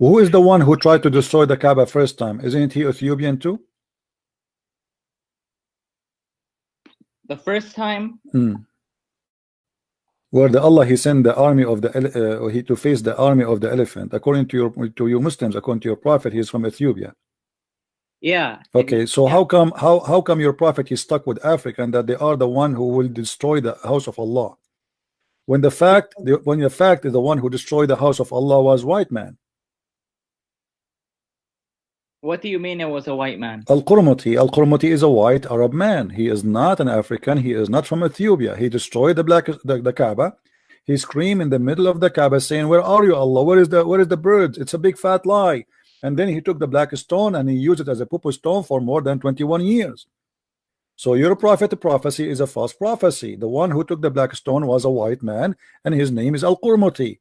Who is the one who tried to destroy the Kaaba first time? Isn't he Ethiopian too? The first time? Where the Allah he sent the army of the he to face the army of the elephant. According to you Muslims, according to your prophet, he is from Ethiopia. Yeah. Okay, so how come your prophet is stuck with Africa and that they are the one who will destroy the house of Allah? When the fact is the one who destroyed the house of Allah was white man. What do you mean it was a white man? Al-Qurmuti is a white Arab man. He is not an African. He is not from Ethiopia. He destroyed the Kaaba. He screamed in the middle of the Kaaba saying, "Where are you, Allah? Where is the birds? It's a big fat lie." And then he took the black stone and he used it as a poo stone for more than 21 years. So your prophet prophecy is a false prophecy. The one who took the black stone was a white man, and his name is Al-Qurmuti.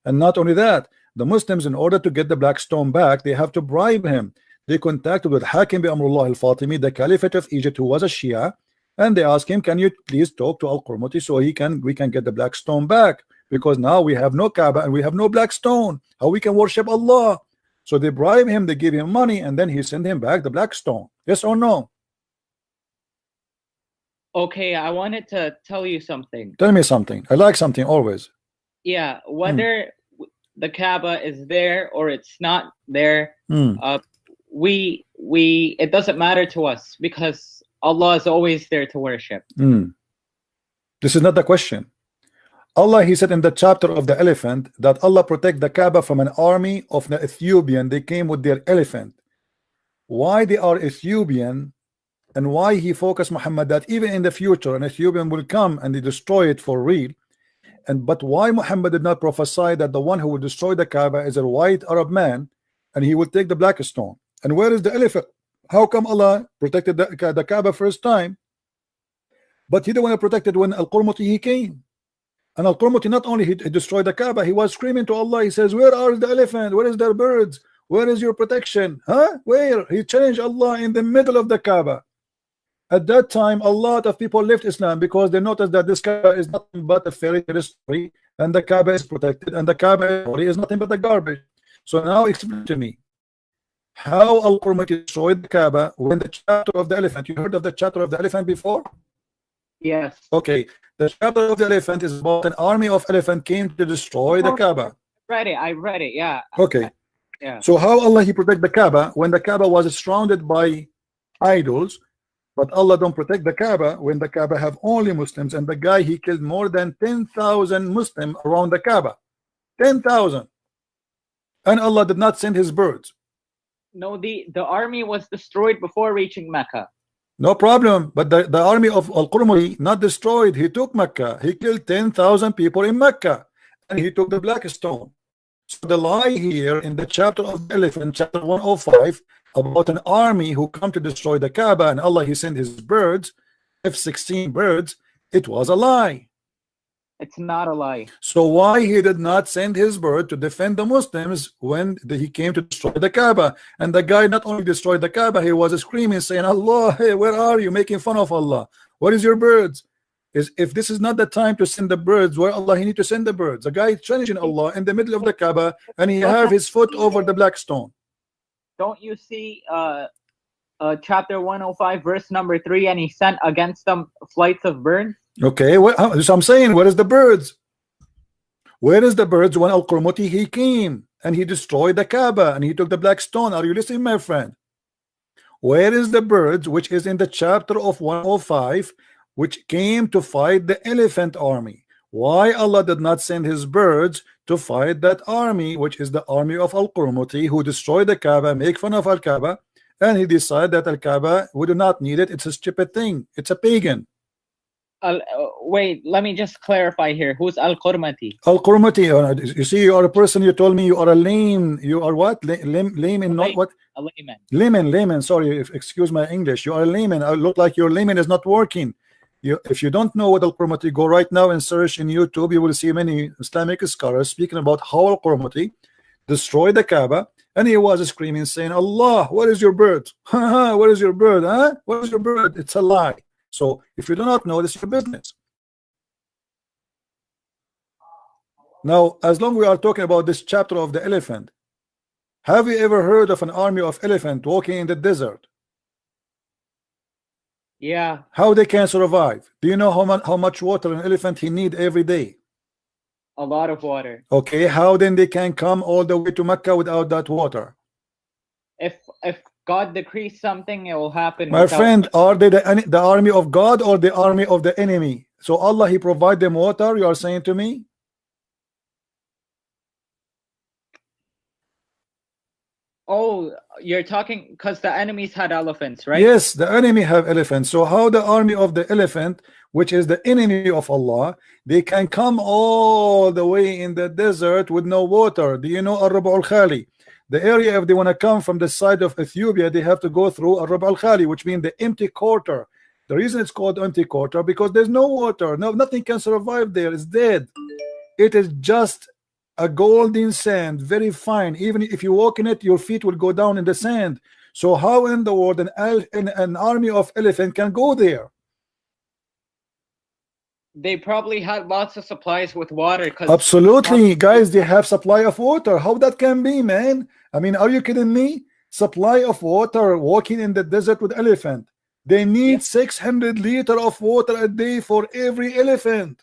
And not only that, the Muslims, in order to get the black stone back, they have to bribe him. They contacted with Hakim bi Amrullah al-Fatimi, the Caliphate of Egypt, who was a Shia, and they asked him, "Can you please talk to Al-Qurmuti so we can get the black stone back? Because now we have no Kaaba and we have no black stone. How we can worship Allah?" So they bribe him, they give him money, and then he sent him back the black stone. Yes or no? Okay, I wanted to tell you something. Tell me something. I like something always. Yeah, whether the Kaaba is there or it's not there, it doesn't matter to us because Allah is always there to worship. This is not the question. Allah, he said in the chapter of the elephant that Allah protect the Kaaba from an army of the Ethiopian. They came with their elephant. Why they are Ethiopian, and why he focused Muhammad that even in the future an Ethiopian will come and they destroy it for real. But why Muhammad did not prophesy that the one who will destroy the Kaaba is a white Arab man and he will take the black stone? And where is the elephant? How come Allah protected the Kaaba first time, but he didn't want to protect it when Al-Qurmuti he came? And Al-Qurmuti not only he destroyed the Kaaba, he was screaming to Allah. He says, "Where are the elephant? Where is the birds? Where is your protection?" Where? He challenged Allah in the middle of the Kaaba. At that time, a lot of people left Islam because they noticed that this Kaaba is nothing but a fairy tale story, and the Kaaba is protected, and the Kaaba is nothing but a garbage. So now explain to me how Al-Qurmuti destroyed the Kaaba when the chapter of the elephant. You heard of the chapter of the elephant before? Yes. Okay. The chapter of the elephant is about an army of elephant came to destroy the Kaaba. I read it. Yeah. Okay. Yeah. So how Allah he protect the Kaaba when the Kaaba was surrounded by idols? But Allah don't protect the Kaaba when the Kaaba have only Muslims, and the guy he killed more than 10,000 Muslims around the Kaaba. 10,000. And Allah did not send his birds. No, the army was destroyed before reaching Mecca. No problem. But the army of Al-Qurmuti not destroyed. He took Mecca. He killed 10,000 people in Mecca. And he took the black stone. So the lie here in the chapter of the elephant, chapter 105, about an army who come to destroy the Kaaba and Allah he sent his birds, F-16 birds, it was a lie. It's not a lie. So why he did not send his bird to defend the Muslims when he came to destroy the Kaaba? And the guy not only destroyed the Kaaba, he was screaming saying, "Allah, hey, where are you?" Making fun of Allah. What is your birds? If this is not the time to send the birds, where Allah he need to send the birds? The guy challenging Allah in the middle of the Kaaba, and he have his foot over the black stone. Don't you see chapter 105 verse number 3, and he sent against them flights of birds? Okay, so I'm saying, where is the birds? Where is the birds when Al-Qurmuti he came and he destroyed the Kaaba and he took the black stone? Are you listening, my friend? Where is the birds which is in the chapter of 105 which came to fight the elephant army? Why Allah did not send his birds to fight that army, which is the army of Al-Qurmuti, who destroyed the Kaaba, make fun of Al-Kaaba, and he decided that Al-Kaaba we do not need it, it's a stupid thing, it's a pagan. Wait, let me just clarify here. Who's Al-Qurmuti? Al-Qurmuti, you see, you are a person, you told me you are a lame, you are what? Lame in not what? A layman. Layman, sorry, excuse my English. You are a layman. I look like your layman is not working. If you don't know what Al-Qurmuti, go right now and search in YouTube. You will see many Islamic scholars speaking about how Al-Qurmuti destroyed the Kaaba, and he was screaming saying, "Allah, what is your bird? What is your bird? What is your bird?" It's a lie. So if you do not know, this is your business. Now, as long as we are talking about this chapter of the elephant, Have you ever heard of an army of elephant walking in the desert? Yeah. How they can survive? Do you know how much water an elephant he need every day? A lot of water. Okay, how then they can come all the way to Mecca without that water? If God decrees something, it will happen. My friend, are they the army of God or the army of the enemy? So Allah, he provide them water, you are saying to me? Oh, you're talking because the enemies had elephants, right? Yes, the enemy have elephants. So how the army of the elephant, which is the enemy of Allah, they can come all the way in the desert with no water? Do you know Al-Rub al-Khali? The area, if they want to come from the side of Ethiopia, they have to go through Al-Rub al-Khali, which means the empty quarter. The reason it's called empty quarter, because there's no water. Nothing can survive there. It's dead. It is just a golden sand, very fine. Even if you walk in it, your feet will go down in the sand. So how in the world an army of elephant can go there? They probably had lots of supplies with water. Absolutely, guys, they have supply of water. How that can be, man? I mean, are you kidding me? Supply of water, walking in the desert with elephant. They need 600 liters of water a day for every elephant.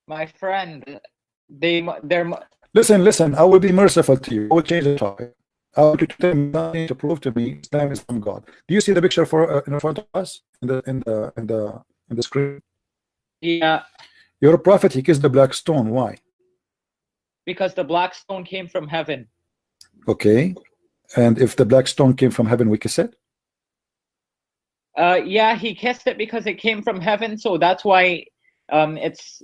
My friend, they're listen, I will be merciful to you. I will change the topic. I want you to tell me something to prove to me Islam is from God. Do you see the picture in front of us in the screen? Yeah. Your prophet, he kissed the black stone. Why? Because the black stone came from heaven. Okay. And if the black stone came from heaven, we kiss it? Yeah, he kissed it because it came from heaven, so that's why it's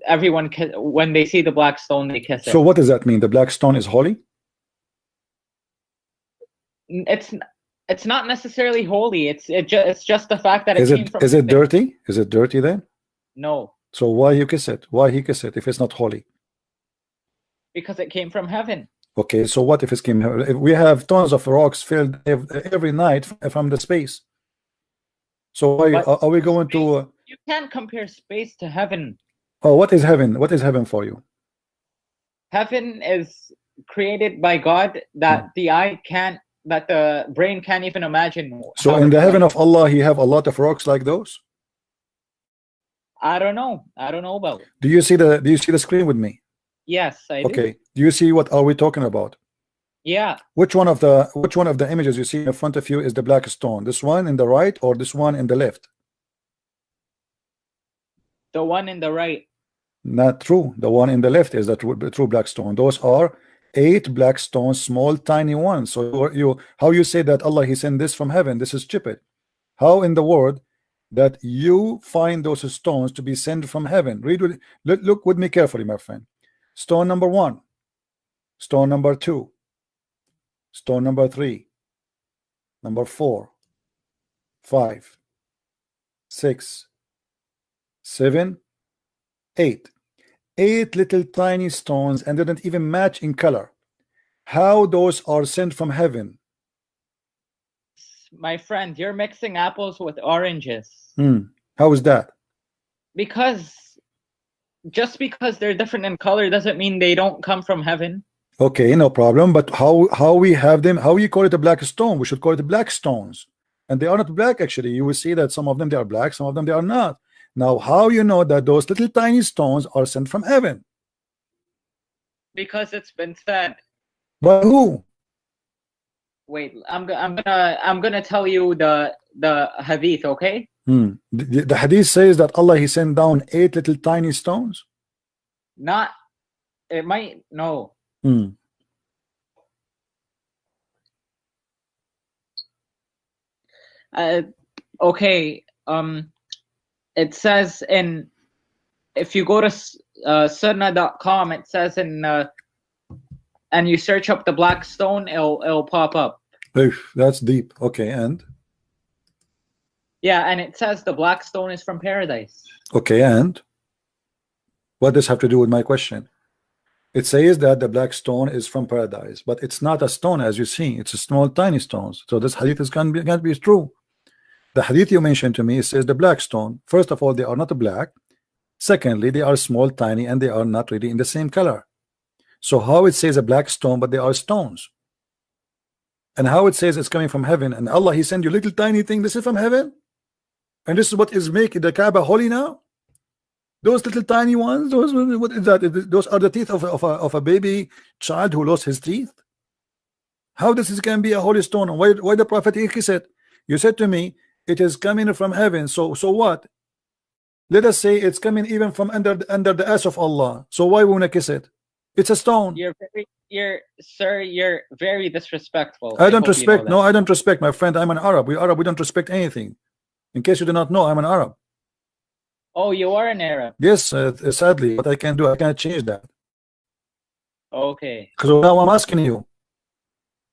everyone when they see the black stone, they kiss it. So what does that mean? The black stone is holy? It's not necessarily holy. It's just the fact that it came from is heaven. it dirty? Is it dirty then? No. So why you kiss it? Why he kiss it if it's not holy? Because it came from heaven. Okay, so what if it came? If we have tons of rocks filled every night from the space. So why are we going to? You can't compare space to heaven. Oh, what is heaven? What is heaven for you? Heaven is created by God that the eye can't, that the brain can't even imagine. So in the heaven of Allah, he have a lot of rocks like those? I don't know. I don't know about it. Do you see the screen with me? Yes, I do. Okay. Do you see what are we talking about? Yeah. Which one of the images you see in front of you is the black stone? This one in the right or this one in the left? The one in the right. Not true. The one in the left is the true black stone. Those are 8 black stones, small, tiny ones. So how you say that Allah he sent this from heaven? This is stupid. How in the world that you find those stones to be sent from heaven? Look with me carefully, my friend. Stone number 1, stone number 2, stone number 3, number 4, 5, 6, 7, 8. 8 little tiny stones and didn't even match in color. How those are sent from heaven? My friend, you're mixing apples with oranges. How is that? Because just because they're different in color doesn't mean they don't come from heaven. Okay, no problem. But how we have them? How you call it a black stone? We should call it black stones, and they are not black. Actually, you will see that some of them they are black, some of them they are not. Now, how you know that those little tiny stones are sent from heaven? Because it's been said. By who? Wait, I'm gonna tell you the hadith, okay? The hadith says that Allah he sent down 8 little tiny stones. Not. It might no. Okay. It says if you go to sunnah.com, it says and you search up the black stone, it'll pop up. That's deep. Okay, and yeah, and it says the black stone is from paradise. Okay, and what does have to do with my question? It says that the black stone is from paradise, but it's not a stone as you see. It's a small, tiny stones. So this hadith is can't be true. The hadith you mentioned to me, it says the black stone. First of all, they are not black. Secondly, they are small, tiny, and they are not really in the same color. So how it says a black stone, but they are stones? And how it says it's coming from heaven, and Allah, He sent you little tiny thing, this is from heaven, and this is what is making the Kaaba holy now? Those little tiny ones, those, what is that? Those are the teeth of a baby child who lost his teeth. How this can be a holy stone? Why the Prophet he said, you said to me it is coming from heaven, so what? Let us say it's coming even from under the ass of Allah, so why won't I kiss it? It's a stone. Sir, you're very disrespectful. I don't respect. No, I don't respect, my friend. I'm an Arab. We Arab, we don't respect anything. In case you do not know, I'm an Arab. Oh, you are an Arab? Yes, sadly, but I can do. I can't change that. Okay. So now I'm asking you,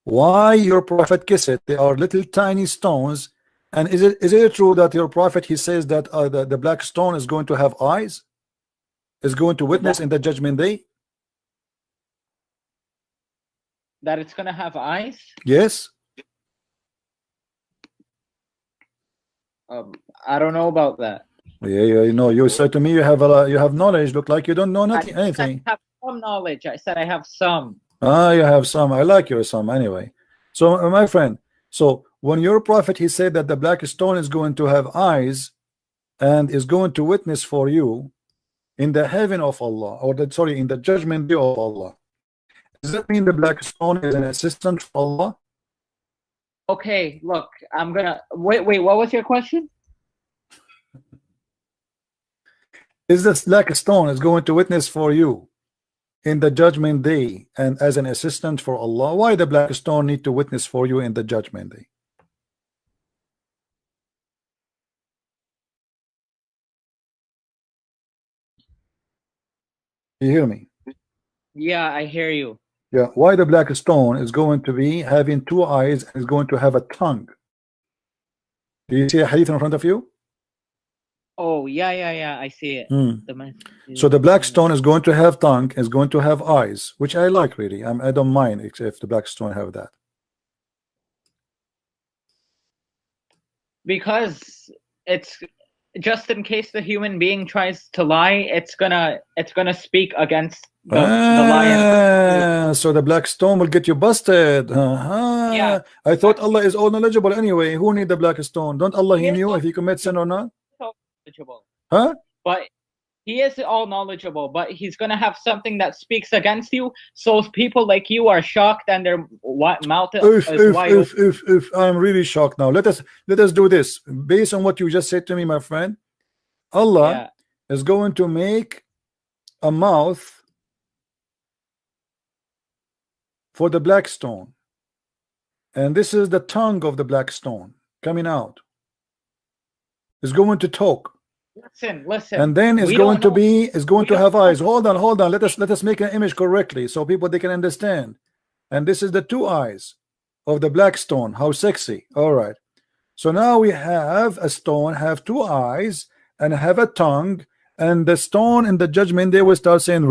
why your prophet kiss it? They are little tiny stones. And is it true that your prophet he says that the black stone is going to have eyes? Is going to witness in the judgment day? That it's gonna have eyes? Yes. I don't know about that. Yeah, you know. You said to me you have knowledge. Look like you don't know nothing, anything. I have some knowledge. I said I have some. Ah, you have some. I like your some anyway. So, my friend, so when your prophet he said that the black stone is going to have eyes and is going to witness for you in the heaven of Allah, or in the judgment day of Allah, does that mean the black stone is an assistant for Allah? Okay, look, I'm gonna wait. What was your question? Is this black stone is going to witness for you in the judgment day and as an assistant for Allah? Why the black stone need to witness for you in the judgment day? You hear me? Yeah, I hear you. Yeah, why the black stone is going to be having two eyes and is going to have a tongue? Do you see a hadith in front of you? Oh, yeah, I see it. So the black stone is going to have tongue, is going to have eyes, which I like really. I don't mind if the black stone have that. Because it's just in case the human being tries to lie, it's gonna speak against the lie. So the black stone will get you busted. Yeah. I thought Allah is all knowledgeable anyway. Who need the black stone? Don't Allah He knew if you commit sin or not? Huh? But He is all knowledgeable, but He's gonna have something that speaks against you, so people like you are shocked and their mouth is wide. I'm really shocked now. Let us do this based on what you just said to me, my friend. Allah is going to make a mouth for the black stone, and this is the tongue of the black stone coming out. It's going to talk. Listen. And then it's going to have eyes. Hold on. Let us make an image correctly so people they can understand. And this is the two eyes of the black stone. How sexy. All right. So now we have a stone have two eyes and have a tongue, and the stone in the judgment they will start saying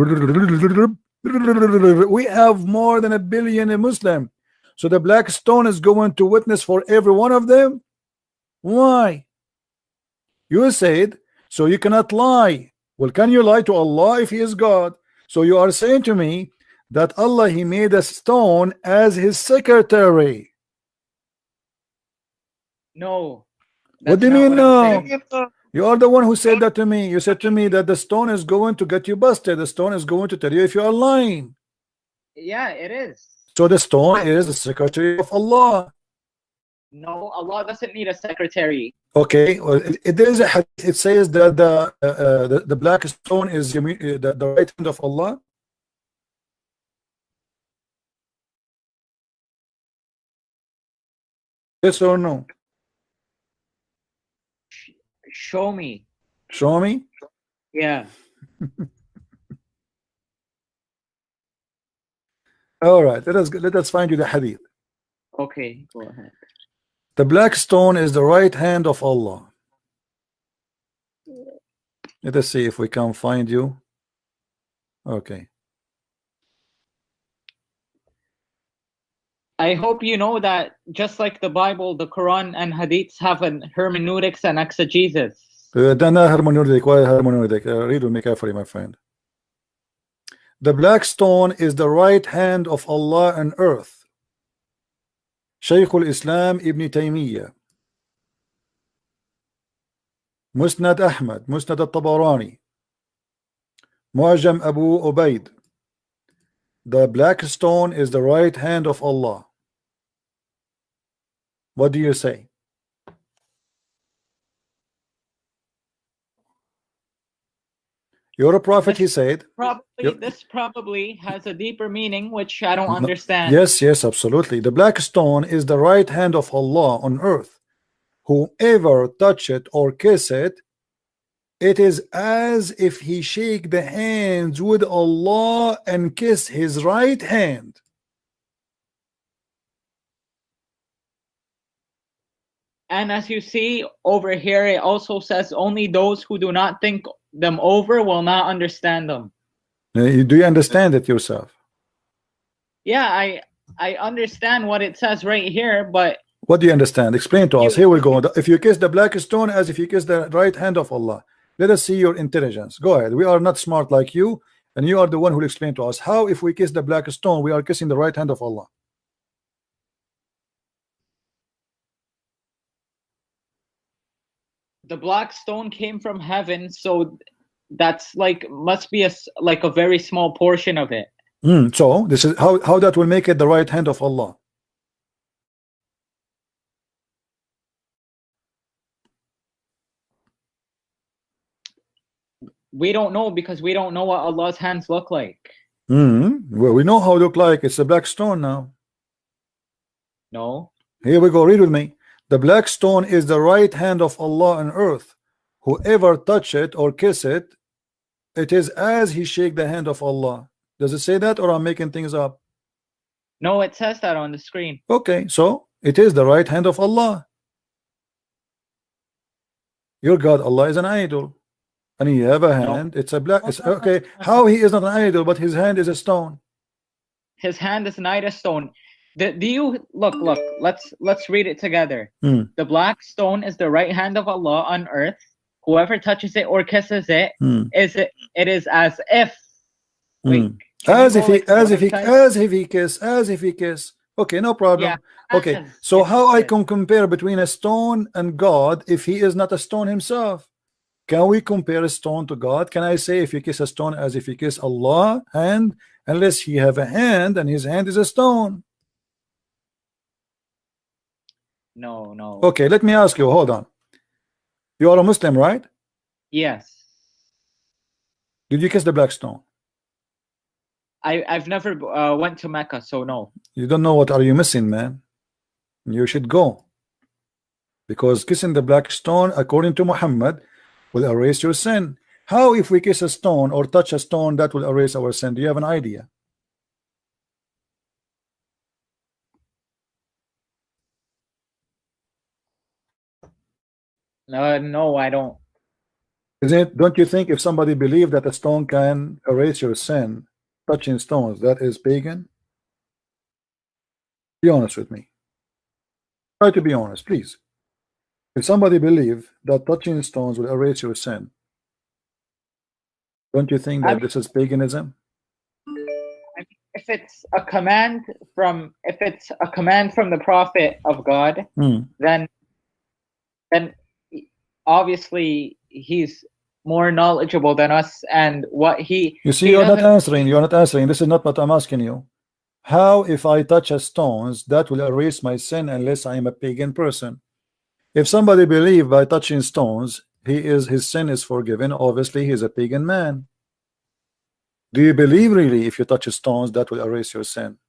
we have more than 1 billion Muslim. So the black stone is going to witness for every one of them. Why? You said so you cannot lie. Well, can you lie to Allah if He is God? So you are saying to me that Allah He made a stone as His secretary. No. What do you mean no? You are the one who said that to me. You said to me that the stone is going to get you busted. The stone is going to tell you if you are lying. Yeah, it is. So the stone is the secretary of Allah. No, Allah doesn't need a secretary. Okay, well, it says that the black stone is the right hand of Allah. Yes or no? Show me. Show me? Yeah. All right, let us find you the hadith. Okay, go ahead. The black stone is the right hand of Allah. Let us see if we can find you. Okay. I hope you know that just like the Bible, the Quran and Hadiths have an hermeneutics and exegesis. Dana hermeneutic. Why hermeneutic? Read with me carefully, my friend. The black stone is the right hand of Allah on earth. Shaykh al-Islam Ibn Taymiyyah, Musnad Ahmad, Musnad al-Tabarani, Mu'jam Abu Ubaid. The black stone is the right hand of Allah. What do you say? You're a prophet, he said. This probably has a deeper meaning, which I don't understand. Yes, yes, absolutely. The black stone is the right hand of Allah on earth. Whoever touch it or kiss it, it is as if he shake the hands with Allah and kiss his right hand. And as you see over here, it also says only those who do not think them over will not understand them. Do you understand it yourself? Yeah, I understand what it says right here, but what do you understand? Explain to us. Here we go. If you kiss the black stone as if you kiss the right hand of Allah, let us see your intelligence. Go ahead. We are not smart like you, and you are the one who will explain to us how, if we kiss the black stone, we are kissing the right hand of Allah. The black stone came from heaven, so that's like must be like a very small portion of it. So this is how that will make it the right hand of Allah. We don't know, because we don't know what Allah's hands look like. Well, we know how it look like. It's a black stone now. No. Here we go. Read with me. The black stone is the right hand of Allah on earth. Whoever touch it or kiss it, it is as he shake the hand of Allah. Does it say that, or I'm making things up? No, it says that on the screen. Okay, so it is the right hand of Allah. Your God, Allah, is an idol, and he have a hand. No. It's a black. It's, okay, how he is not an idol, but his hand is a stone. His hand is not a stone. Do you look? Let's read it together. The black stone is the right hand of Allah on earth. Whoever touches it or kisses it, it is as if. Wait, as if he kiss. Okay, no problem. Yeah, okay, so how I can compare between a stone and God if he is not a stone himself? Can we compare a stone to God? Can I say if you kiss a stone as if you kiss Allah hand, unless he have a hand and his hand is a stone? No. Okay, let me ask you, hold on. You are a Muslim, right? Yes. Did you kiss the black stone? I've never went to Mecca, so no. You don't know what are you missing, man. You should go. Because kissing the black stone, according to Muhammad, will erase your sin. How if we kiss a stone or touch a stone that will erase our sin? Do you have an idea? No, I don't. Don't you think if somebody believed that a stone can erase your sin, touching stones, that is pagan? Be honest with me. Try to be honest, please. If somebody believe that touching stones will erase your sin, don't you think that this is paganism? If it's a command from the Prophet of God, then obviously he's more knowledgeable than us, and what he. You see, you're not answering. You're not answering. This is not what I'm asking you. How if I touch a stones that will erase my sin unless I am a pagan person? If somebody believe by touching stones his sin is forgiven, obviously he is a pagan man. Do you believe really if you touch stones that will erase your sin?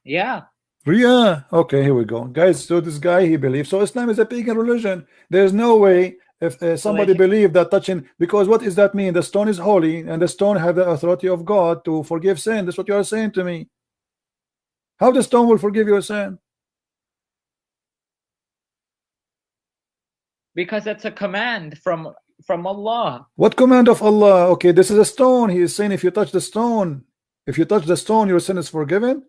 Yeah. Yeah. Okay, here we go, guys. So this guy, he believes. So Islam is a pagan religion. There's no way if somebody believe that touching, because what does that mean? The stone is holy, and the stone have the authority of God to forgive sin. That's what you are saying to me. How the stone will forgive your sin? Because it's a command from Allah. What command of Allah? Okay, this is a stone. He is saying if you touch the stone, your sin is forgiven.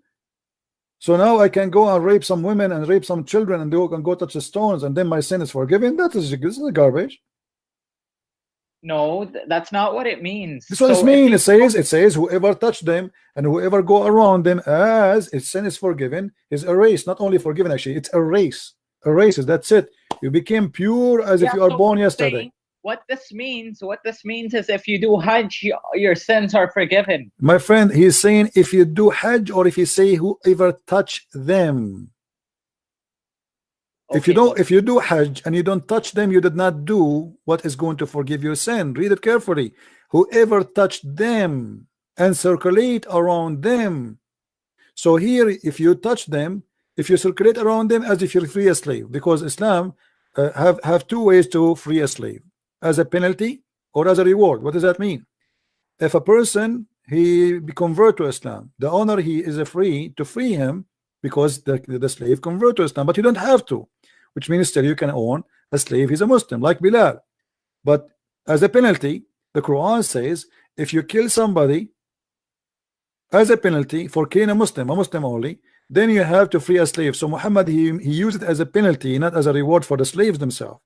So now I can go and rape some women and rape some children and they can go touch the stones and then my sin is forgiven. This is garbage. No, that's not what it means. This is what So it means. if It says whoever touch them and whoever go around them as its sin is forgiven is erased. Not only forgiven, actually, it's erased. Erases. That's it. You became pure as if you are so born what yesterday. what this means is if you do Hajj, your sins are forgiven. My friend, he is saying if you do Hajj or if you say whoever touch them. Okay. If you do Hajj and you don't touch them, you did not do what is going to forgive your sin. Read it carefully. Whoever touched them and circulate around them. So here, if you touch them, if you circulate around them as if you free a slave, because Islam have two ways to free a slave, as a penalty or as a reward. What does that mean? If a person he convert to Islam, the owner he is free to free him because the slave convert to Islam, but you don't have to, which means still you can own a slave. He's a Muslim like Bilal, but as a penalty, the Quran says if you kill somebody as a penalty for killing a Muslim only, then you have to free a slave. So Muhammad he used it as a penalty, not as a reward for the slaves themselves.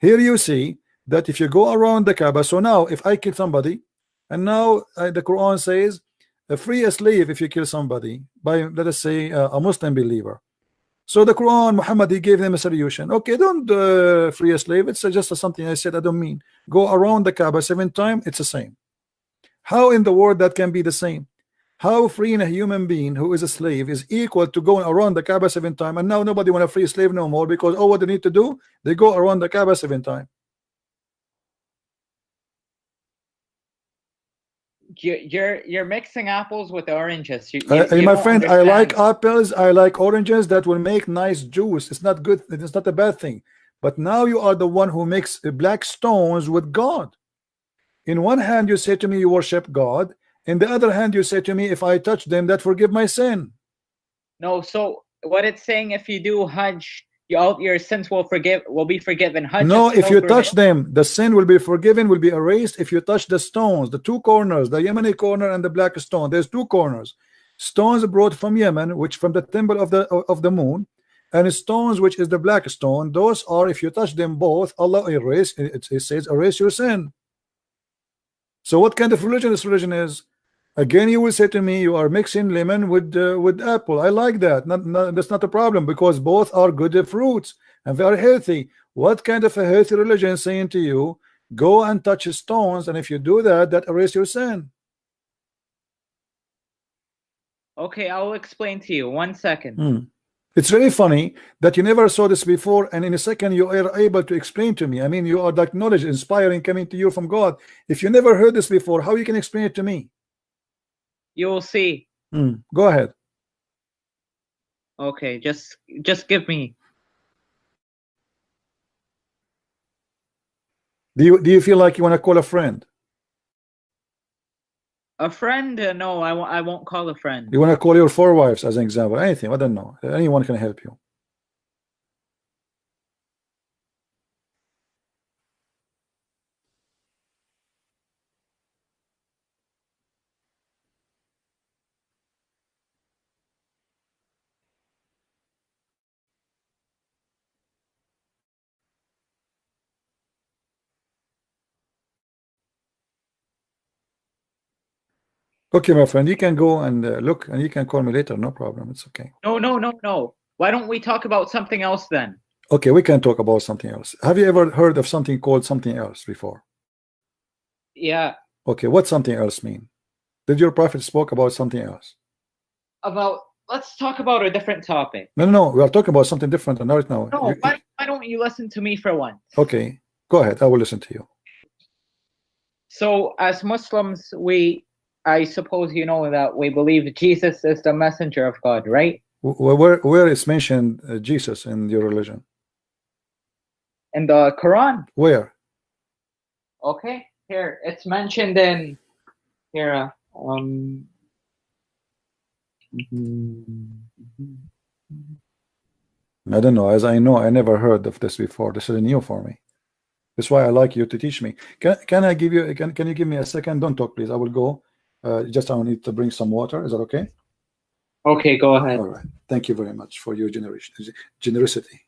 Here you see that if you go around the Kaaba, so now if I kill somebody, and now the Quran says free a slave if you kill somebody by, let us say, a Muslim believer. So the Quran, Muhammad, he gave them a solution. Okay, don't free a slave. It's just something I said. I don't mean go around the Kaaba 7 times. It's the same. How in the world that can be the same? How freeing a human being who is a slave is equal to going around the Kaaba 7 times? And now nobody want to free a slave no more because what they need to do, they go around the Kaaba 7 times. You're mixing apples with oranges. My friend, I like apples, I like oranges. That will make nice juice. It's not good, it's not a bad thing. But now you are the one who makes black stones with God. In one hand you say to me you worship God, in the other hand you say to me if I touch them that forgive my sin. No, so what it's saying, if you do Hajj, your sins will be forgiven. Hajj no, if you touch them, the sin will be forgiven, will be erased. If you touch the stones, the two corners, the Yemeni corner and the black stone, there's two corners. Stones brought from Yemen, which from the temple of the moon, and stones which is the black stone. Those are, if you touch them both, Allah erase. It says erase your sin. So what kind of religion this religion is? Again, you will say to me, you are mixing lemon with apple. I like that. That's not a problem because both are good fruits and very healthy. What kind of a healthy religion is saying to you, go and touch stones, and if you do that, that erase your sin? Okay, I'll explain to you. 1 second. It's really funny that you never saw this before, and in a second you are able to explain to me. I mean, you are like knowledge inspiring coming to you from God. If you never heard this before, how you can explain it to me? You will see. Go ahead. Okay, just give me. Do you feel like you want to call a friend? A friend? No, I won't call a friend. You want to call your 4 wives as an example? Anything? I don't know. Anyone can help you. Okay, my friend, you can go and look, and you can call me later. No problem. It's okay. No. Why don't we talk about something else then? Okay, we can talk about something else. Have you ever heard of something called something else before? Yeah. Okay, what something else mean? Did your prophet spoke about something else? Let's talk about a different topic. No. We are talking about something different right now. No, why don't you listen to me for once? Okay, go ahead. I will listen to you. So, as Muslims, I suppose you know that we believe Jesus is the messenger of God, right? Where is mentioned Jesus in your religion? In the Quran. Where? Okay, here it's mentioned in here. I don't know. As I know, I never heard of this before. This is new for me. That's why I like you to teach me. Can I give you? Can you give me a second? Don't talk, please. I will go. Just I need to bring some water. Is that okay? Okay, go ahead. All right. Thank you very much for your generosity.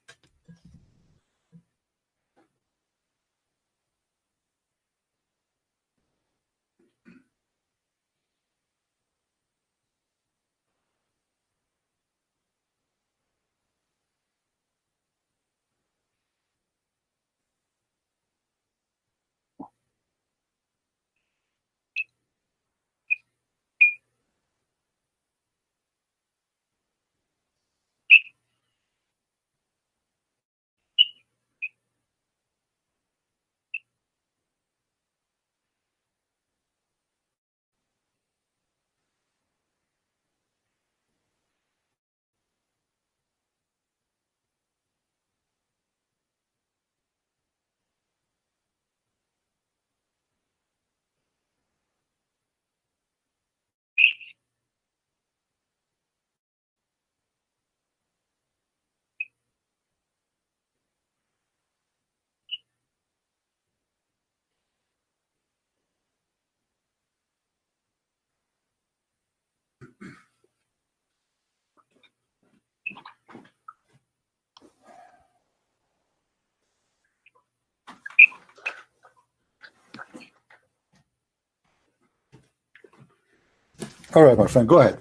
All right, my friend, go ahead.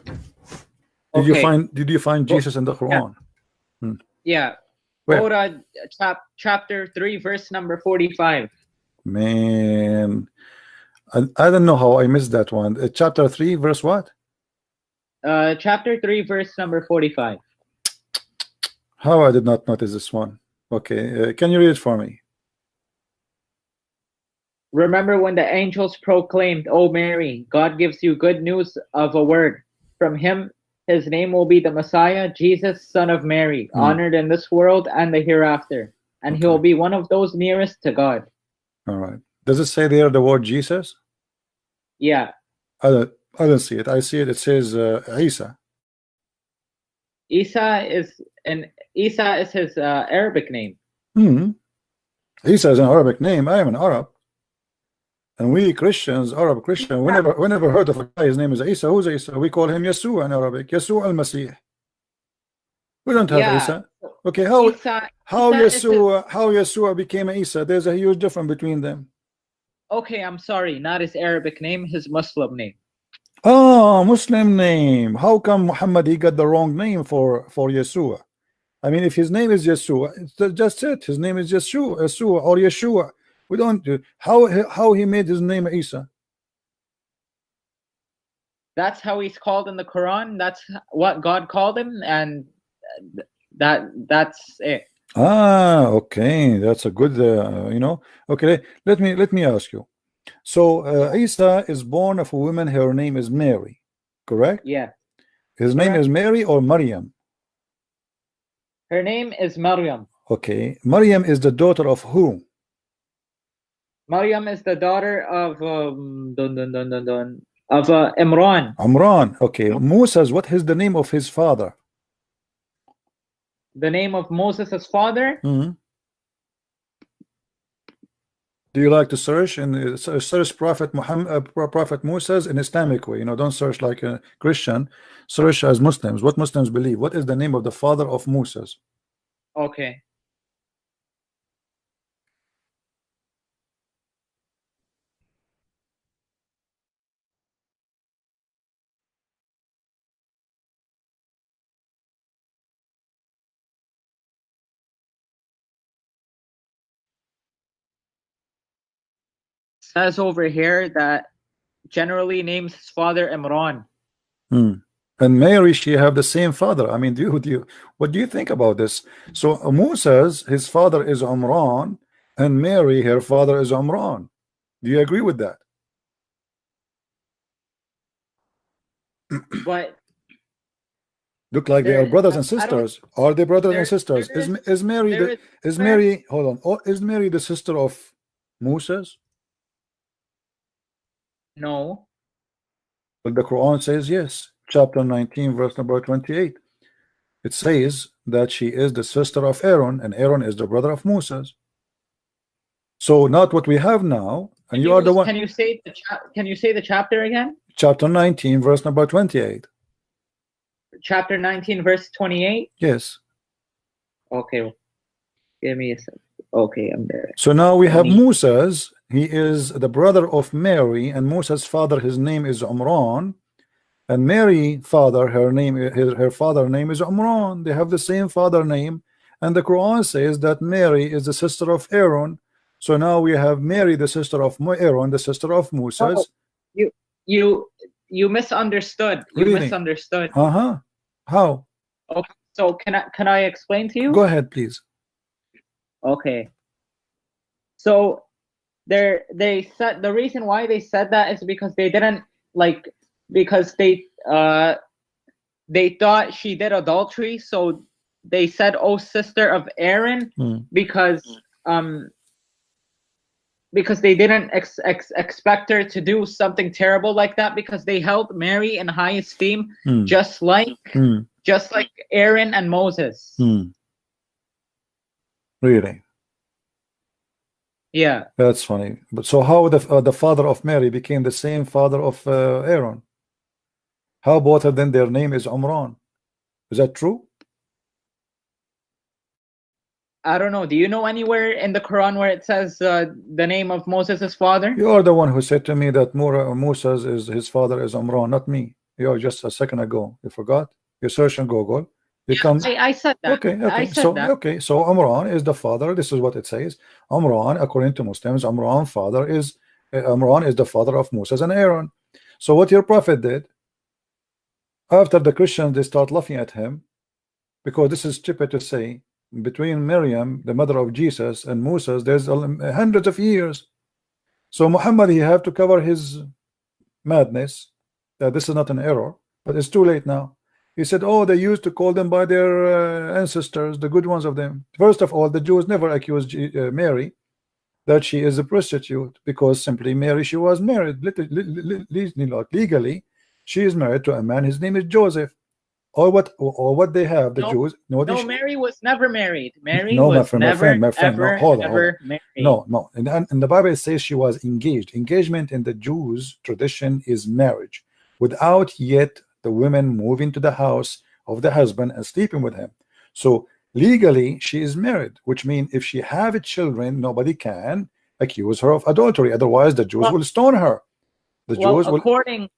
Did you find Jesus in the Quran? Yeah. Where? Go to chapter 3, verse number 45. Man, I don't know how I missed that one. Chapter 3, verse what? Chapter 3, verse number 45. How I did not notice this one. Okay, can you read it for me? Remember when the angels proclaimed, "O Mary, God gives you good news of a word. From him, his name will be the Messiah, Jesus, son of Mary, honored in this world and the hereafter. And he will be one of those nearest to God." All right. Does it say there the word Jesus? Yeah. I don't see it. I see it. It says Isa. Isa is his Arabic name. Isa is an Arabic name. I am an Arab. And we Christians, Arab Christian, we never heard of a guy. His name is Isa. Who's Isa? We call him Yeshua in Arabic. Yeshua al-Masih. We don't have Isa. Okay, how Yeshua became Isa? There's a huge difference between them. Okay, I'm sorry, not his Arabic name, his Muslim name. Oh, Muslim name. How come Muhammad he got the wrong name for Yeshua? I mean, if his name is Yeshua, it's just it. His name is Yeshua or Yeshua. We don't do how he made his name Isa. That's how he's called in the Quran. That's what God called him, and that's it. Ah, okay, that's a good okay, let me ask you. So Isa is born of a woman. Her name is Mary, correct? Yeah. His name is Mary or Maryam? Her name is Maryam. Okay, Maryam is the daughter of who? Maryam is the daughter of Imran. Imran. Okay, Moses. What is the name of his father? The name of Moses' father? Do you like to search and search Prophet Muhammad, Prophet Moses in Islamic way? Don't search like a Christian. Search as Muslims. What Muslims believe? What is the name of the father of Moses? Okay. Says over here that generally names his father Imran. And Mary, she have the same father. I mean, what do you think about this? So Moses, his father is Imran, and Mary, her father is Imran. Do you agree with that? But look like they are brothers and sisters. Are they brothers and sisters? Is Mary hold on? Oh, is Mary the sister of Moses? No. But the Quran says yes. Chapter 19, verse number 28. It says that she is the sister of Aaron, and Aaron is the brother of Moses. So not what we have now. And you are the one. Can you say the chapter again? Chapter 19, verse number 28. chapter 19, verse 28? Yes. Okay, give me a second. Okay, I'm there. So now we have Musa's. He is the brother of Mary, and Musa's father, his name is Umran, and Mary father, her father name is Umran. They have the same father name, and the Quran says that Mary is the sister of Aaron. So now we have Mary, the sister of Aaron, the sister of Musa's. Oh, you misunderstood. You Really? misunderstood. How? Okay, so can I explain to you? Go ahead, please. Okay. So they said the reason why they said that is because they didn't because they thought she did adultery, so they said, "Oh, sister of Aaron," because they didn't expect her to do something terrible like that, because they held Mary in high esteem, just like Aaron and Moses. Really? Yeah. That's funny. But so how the father of Mary became the same father of Aaron? How both of them, their name is Umran? Is that true? I don't know. Do you know anywhere in the Quran where it says the name of Moses' father? You are the one who said to me that Musa's is his father is Umran, not me. You are just a second ago. You forgot? You search on Google. I said that. Okay. I said that. Okay. So Umran is the father. This is what it says. Umran, according to Muslims, Umran is the father of Moses and Aaron. So what your prophet did, after the Christians, they start laughing at him, because this is stupid to say. Between Miriam, the mother of Jesus, and Moses, there's hundreds of years. So Muhammad, he have to cover his madness, that this is not an error, but it's too late now. He said, oh, they used to call them by their ancestors, the good ones of them. First of all, the Jews never accused Mary that she is a prostitute, because simply Mary, she was married legally. She is married to a man, his name is Joseph. Or what they have, the Jews. No, Mary was never married. Mary no, was my friend, ever, hold on. married. No. And the Bible says she was engaged. Engagement in the Jews' tradition is marriage, without yet the women moving to the house of the husband and sleeping with him. So legally, she is married, which means if she have children, nobody can accuse her of adultery. Otherwise, the Jews will stone her. According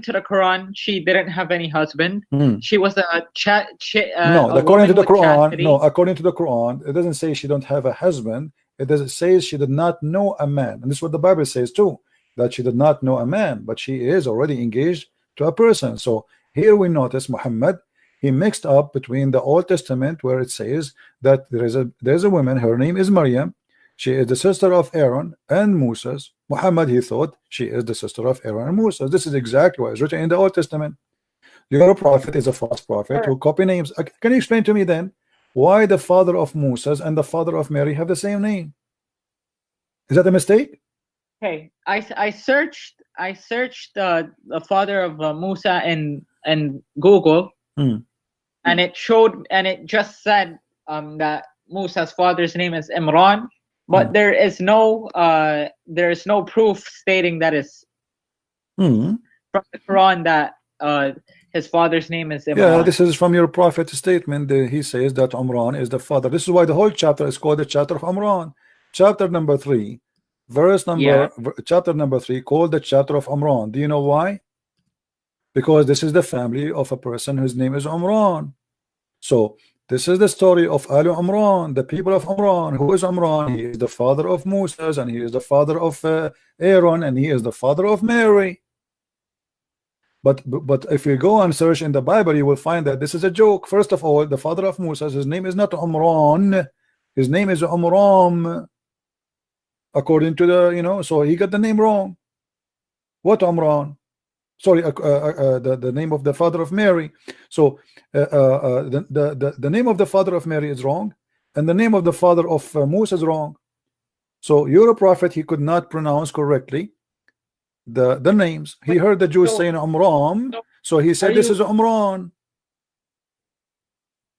to the Quran, she didn't have any husband. She was according to the Quran. No, according to the Quran, it doesn't say she don't have a husband. It doesn't say she did not know a man, and this is what the Bible says too, that she did not know a man, but she is already engaged to a person. So here we notice Muhammad, he mixed up between the Old Testament, where it says that there's a woman, her name is Maryam. She is the sister of Aaron and Moses. Muhammad, he thought she is the sister of Aaron and Moses. This is exactly what is written in the Old Testament. Your prophet is a false prophet who copy names. Can you explain to me then why the father of Moses and the father of Mary have the same name? Is that a mistake? Okay, I searched the father of Musa in Google, and it just said that Musa's father's name is Imran. But there is no proof stating that is from the Quran that his father's name is Imran. Yeah, this is from your prophet's statement. He says that Umran is the father. This is why the whole chapter is called the chapter of Umran. Chapter number 3, chapter number 3, called the chapter of Umran. Do you know why? Because this is the family of a person whose name is Umran. So this is the story of Al Umran, the people of Umran. Who is Umran? He is the father of Moses, and he is the father of Aaron, and he is the father of Mary. But if you go and search in the Bible, you will find that this is a joke. First of all, the father of Moses, his name is not Umran, his name is Umram, according to the so he got the name wrong. What Umran? Sorry, the name of the father of Mary. So the name of the father of Mary is wrong, and the name of the father of Moses is wrong. So your prophet, he could not pronounce correctly the names. He heard the Jews saying Umram, so he said this is Umran.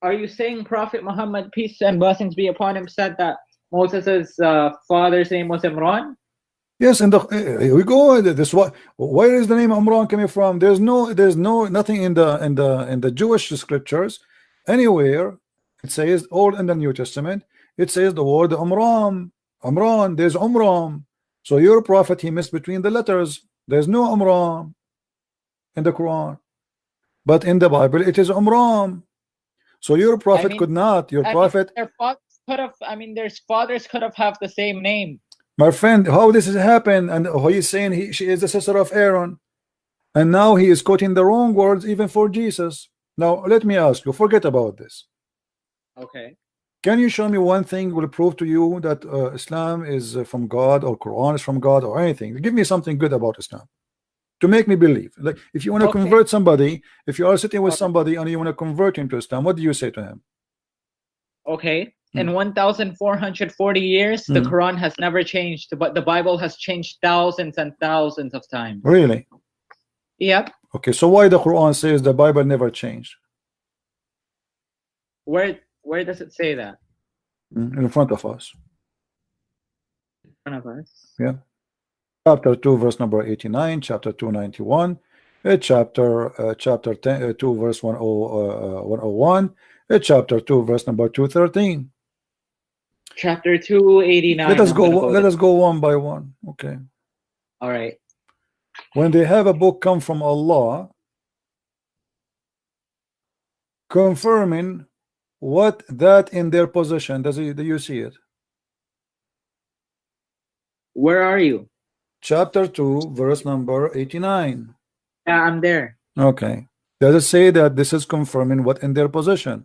Are you saying Prophet Muhammad, peace and blessings be upon him, said that Moses's father's name was Imran? Yes, and here we go. This what? Where is the name Umran coming from? There's nothing in the Jewish scriptures anywhere. It says all in the New Testament. It says the word Umran. Umran. There's Umran. So your prophet, he missed between the letters. There's no Umran in the Quran, but in the Bible it is Umran. So your prophet could not. Your prophet. Their fathers could have. I mean, their fathers could have the same name. My friend, how this has happened? And he's saying she is the sister of Aaron, and now he is quoting the wrong words even for Jesus. Now let me ask you, forget about this. Okay. Can you show me one thing will prove to you that Islam is from God, or Quran is from God, or anything? Give me something good about Islam to make me believe. Like if you want to convert somebody, if you are sitting with somebody and you want to convert him to Islam, what do you say to him? Okay. In 1,440 years, the Quran has never changed, but the Bible has changed thousands and thousands of times. Really? Yep. Okay, so why the Quran says the Bible never changed? Where does it say that? In front of us. In front of us? Yeah. Chapter 2, verse number 89, chapter 291, chapter 10, 2, verse 101, chapter 2, verse number 213. Chapter 289. Let us go one by one. Okay. All right. When they have a book come from Allah confirming what that in their possession, do you see it? Where are you? Chapter 2, verse number 89. Yeah, I'm there. Okay. Does it say that this is confirming what in their possession?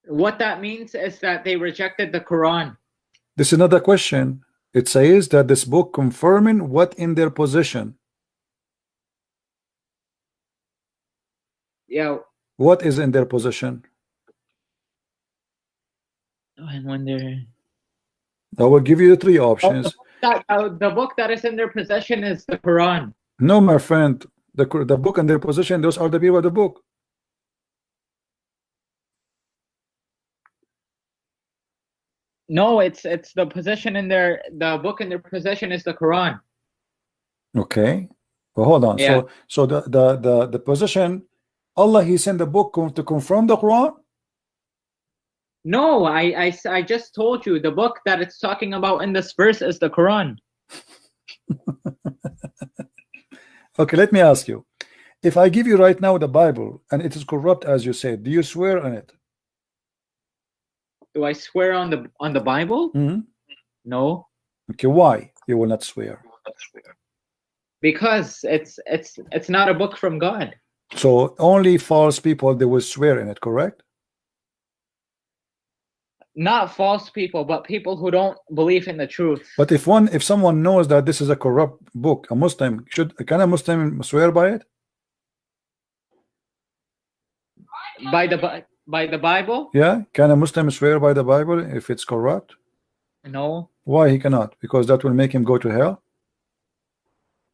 What that means is that they rejected the Quran. This is not a question. It says that this book confirming what in their possession. Yeah. What is in their possession? And when they're... I will give you the three options. The book that is in their possession is the Quran. No, my friend. The book in their possession, those are the people of the book. No, it's the possession in the book in their possession is the Quran. Okay. Well, hold on. Yeah. So the possession, Allah, he sent the book to confirm the Quran? No, I just told you the book that it's talking about in this verse is the Quran. Okay, let me ask you. If I give you right now the Bible and it is corrupt as you said, do you swear on it? Do I swear on the Bible? No. Okay, why you will not swear? Because it's not a book from God. So only false people, they will swear in it, correct? Not false people, but people who don't believe in the truth. But if someone knows that this is a corrupt book, a Muslim, can a Muslim swear by it? By the Bible? Yeah, can a Muslim swear by the Bible if it's corrupt? No. Why he cannot? Because that will make him go to hell?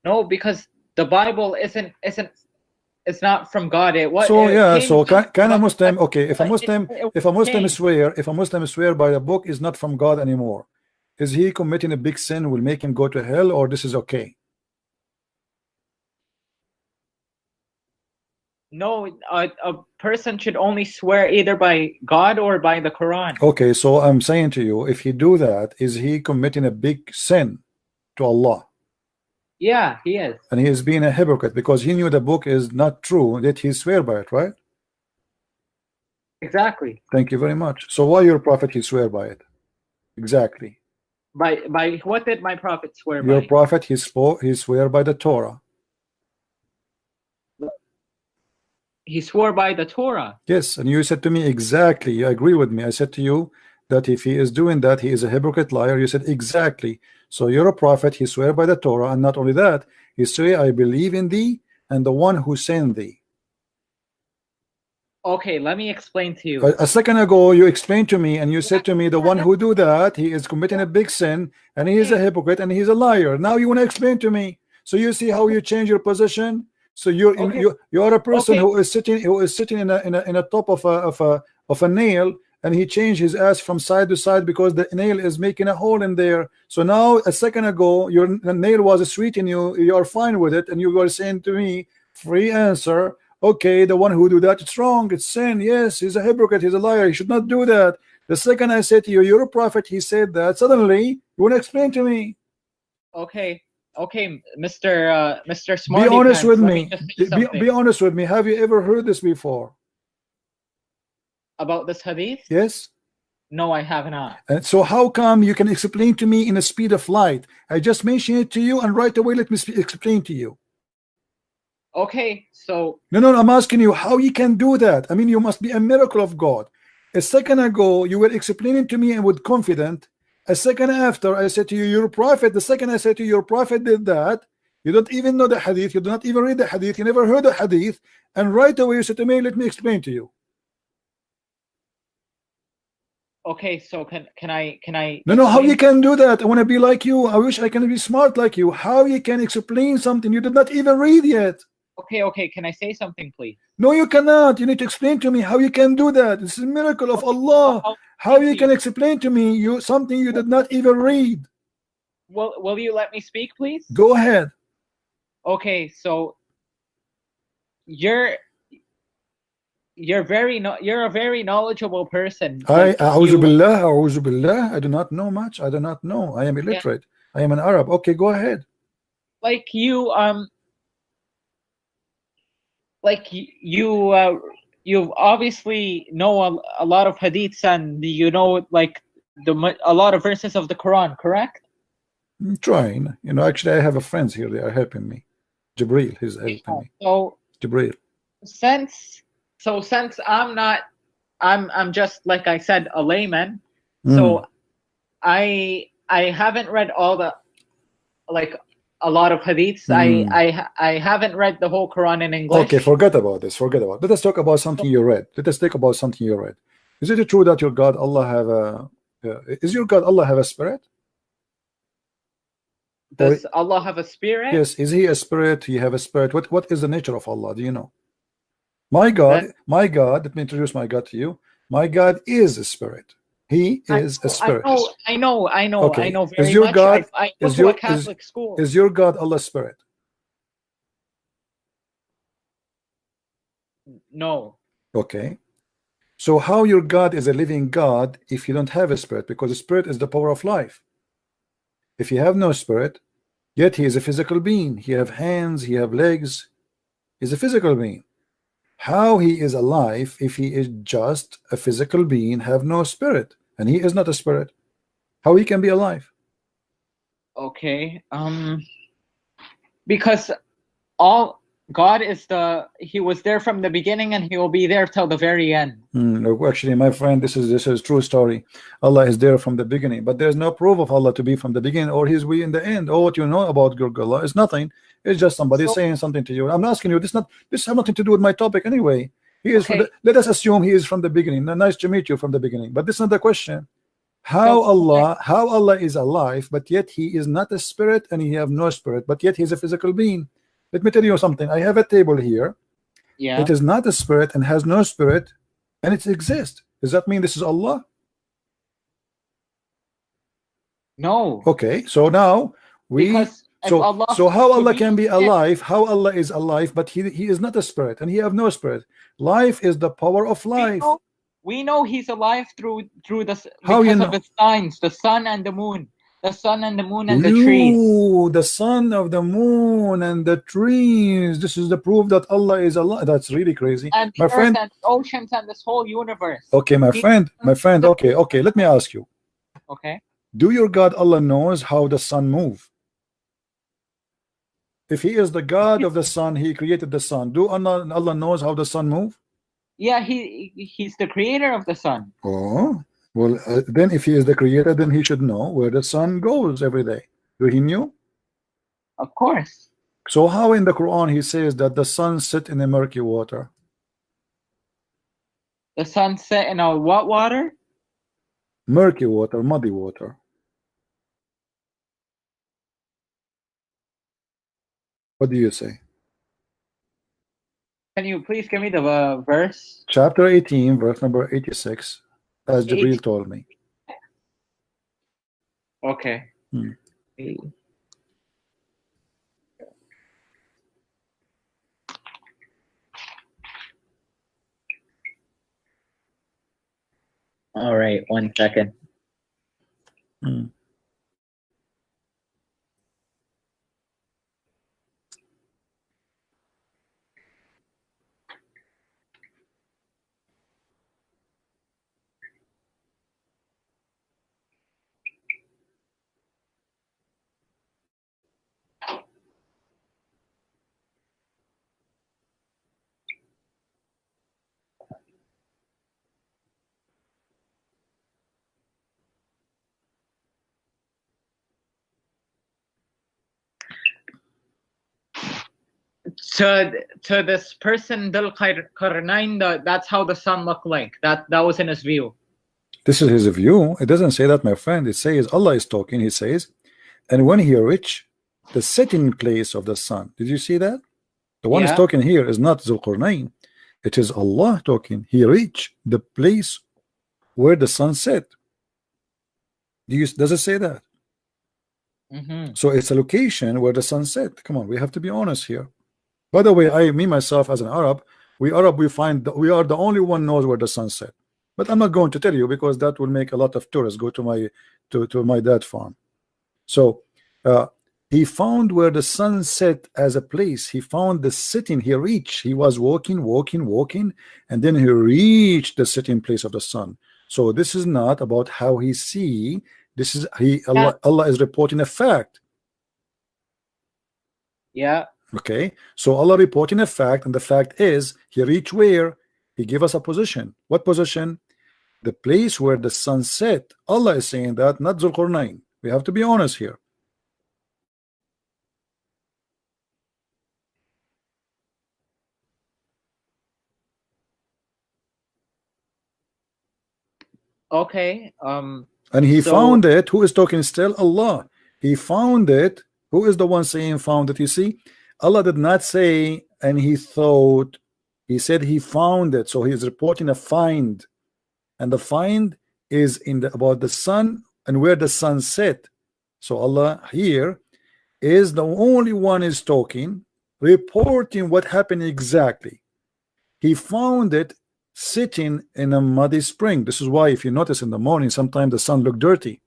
No, because the Bible isn't it's not from God. So can a Muslim, okay, if a Muslim swear by the book is not from God anymore, is he committing a big sin will make him go to hell, or this is okay? No, a person should only swear either by God or by the Quran. Okay, so I'm saying to you, if he do that, is he committing a big sin to Allah? Yeah, he is. And he is being a hypocrite because he knew the book is not true, yet he swear by it, right? Exactly. Thank you very much. So why your prophet he swear by it? Exactly. By what did my prophet swear by? Your prophet he swear by the Torah. He swore by the Torah. Yes, and you said to me exactly, you agree with me. I said to you that if he is doing that, he is a hypocrite liar. You said exactly. So you're a prophet, he swear by the Torah, and not only that, he say, I believe in thee and the one who sent thee. Okay, let me explain to you. A second ago, you explained to me and you said to me the one who do that, he is committing a big sin and he is a hypocrite and he's a liar. Now you want to explain to me. So you see how you change your position. So you're in, you are a person who is sitting in a top of a nail, and he changed his ass from side to side because the nail is making a hole in there. So now a second ago the nail was sweet in you are fine with it, and you were saying to me free answer, okay, the one who do that, it's wrong, it's sin, yes, he's a hypocrite, he's a liar, he should not do that. The second I said to you, you're a prophet, he said that, suddenly you want to explain to me. Okay, Mr. Smarty Be honest Pants, with let me. just say Be honest with me. Have you ever heard this before? About this hadith? Yes. No, I have not. And so how come you can explain to me in the speed of light? I just mentioned it to you, and right away let me explain to you. Okay, so no, I'm asking you how you can do that. I mean, you must be a miracle of God. A second ago you were explaining to me and with confident. A second after I said to you, you're a prophet. The second I said to you, your prophet did that. You don't even know the hadith, you do not even read the hadith, you never heard the hadith, and right away you said to me, let me explain to you. okay, so can I No, how you can do that? I want to be like you. I wish I can be smart like you. How you can explain something you did not even read yet? Okay, can I say something, please? No, you cannot. You need to explain to me how you can do that. It's a miracle of Allah. How you can explain to me something you did not even read? Will you let me speak, please? Go ahead. Okay, so you're a very knowledgeable person. A'udhu billah. I do not know much. I do not know. I am illiterate. Yeah. I am an Arab. Okay, go ahead. Like you obviously know a lot of hadiths, and you know like a lot of verses of the Quran, correct? I'm trying. You know, actually I have a friends here, they are helping me. Jibril, he's helping me. So Jibril. Since I'm just, like I said, a layman, so I haven't read all the, like, a lot of hadiths. I haven't read the whole Quran in English. Okay, forget about this. Let us talk about something you read. Is it true that your God Allah have a spirit? Does Allah have a spirit? Yes. Is he a spirit? He have a spirit. What is the nature of Allah? Do you know? My God, let me introduce my God to you. My God is a spirit. He is a spirit. I know. Okay. I know very is your much. God, I go to a Catholic school. Is your God Allah's spirit? No. Okay. So how your God is a living God if you don't have a spirit? Because the spirit is the power of life. If you have no spirit, yet he is a physical being. He have hands, he have legs. He's a physical being. How he is alive if he is just a physical being, have no spirit, and he is not a spirit? How he can be alive? Okay. Because God is he was there from the beginning, and he will be there till the very end. No, actually, my friend, this is true story. Allah is there from the beginning, but there's no proof of Allah to be from the beginning, or he's we in the end. Or what you know about Allah is nothing. It's just somebody saying something to you. I'm asking you. This has nothing to do with my topic anyway. He is. Okay. Let us assume he is from the beginning. Nice to meet you from the beginning, but this is not the question. How Allah is alive, but yet he is not a spirit, and he have no spirit, but yet he's a physical being. Let me tell you something. I have a table here. Yeah. It is not a spirit and has no spirit, and it exists. Does that mean this is Allah? No. Okay. So now so how Allah can be alive? How Allah is alive, but he is not a spirit, and he have no spirit. Life is the power of life. We know he's alive through because of his signs, the sun and the moon. The sun and the moon and the trees. The sun of the moon and the trees. This is the proof that Allah is Allah. That's really crazy. And my friend, and oceans and this whole universe. Okay, my friend. Okay, let me ask you. Okay. Do your God Allah knows how the sun move? If he is the God of the sun, he created the sun. Do Allah knows how the sun move? Yeah, he's the creator of the sun. Oh. Well, then if he is the creator, then he should know where the sun goes every day. Do he knew? Of course. So how in the Quran he says that the sun sit in the murky water? The sun set in a what water? Murky water, muddy water. What do you say? Can you please give me the verse? Chapter 18, verse number 86, as Jibreel told me. Okay. All right, 1 second. To this person, Dhul Qarnayn, that's how the sun looked like. That was in his view. This is his view. It doesn't say that, my friend. It says Allah is talking. He says, and when he reached the setting place of the sun. Did you see that? The one who's talking here is not Zulqarnain. It is Allah talking. He reached the place where the sun set. Does it say that? So it's a location where the sun set. Come on, we have to be honest here. By the way, me myself as an Arab, we find that we are the only one knows where the sun set. But I'm not going to tell you because that will make a lot of tourists go to my dad's farm. So he found where the sun set as a place. He found the sitting. He reached. He was walking, and then he reached the sitting place of the sun. So this is not about how he see. This is Allah is reporting a fact. Yeah. Okay. So Allah reporting a fact, and the fact is he reached where? He gave us a position. What position? The place where the sun set. Allah is saying that, not Zulqarnain. We have to be honest here. Okay. And he found it. Who is talking still? Allah. He found it. Who is the one saying found it? You see, Allah did not say and he thought. He said he found it. So he is reporting a find, and the find is about the sun and where the sun set. So Allah here is the only one is talking, reporting what happened exactly. He found it sitting in a muddy spring. This is why if you notice in the morning sometimes the sun look dirty,